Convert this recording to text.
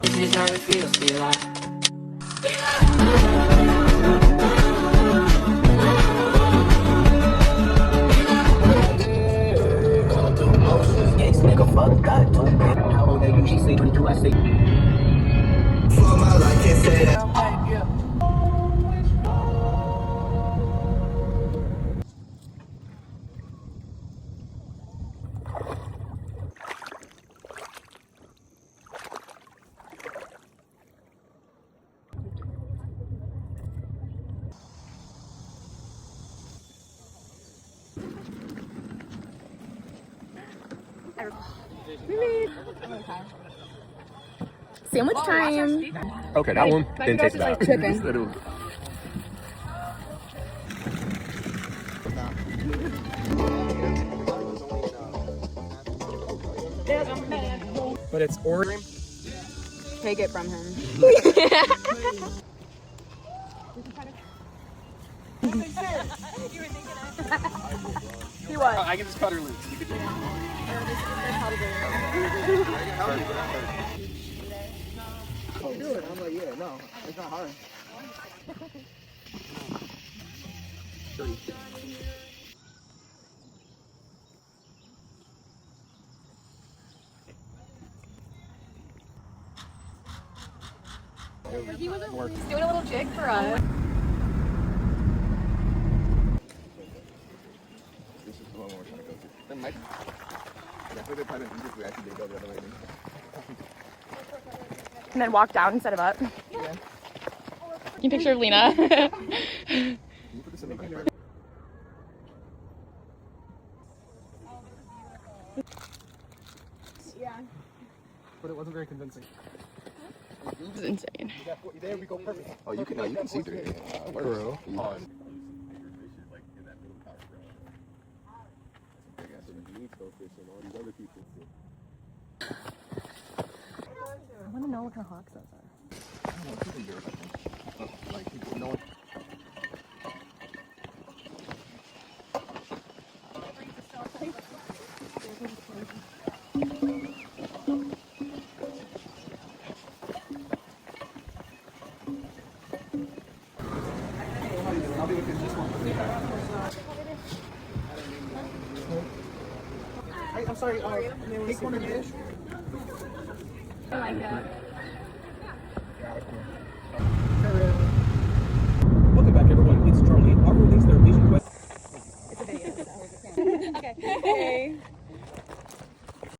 This is how it feels to be alive. Nigga, fuck that, don't get how old are you? She say 22, I say. For my life, can't say that. Sandwich time. Okay, that one didn't taste bad. But it's orange. Take it from him. He was. I can just cut her loose. You could do it. Do it. I'm like, yeah, no, it's not hard. He was doing a little jig for us. This is the one we're trying to go to. That might. I feel they're trying to do this. We actually did go the other way. And then walk down instead of up. Yeah. Can you picture of Lena? Can you put this in the back? Yeah. But it wasn't very convincing. This is insane. There we go, perfect. Oh, you can see through it. For real? I want to know what her hawks are. Like, people know. I'm sorry, take one of dish. I like that. Welcome back, everyone. It's Charlie. I'll release their vision quest. It's a video. Okay. Hey.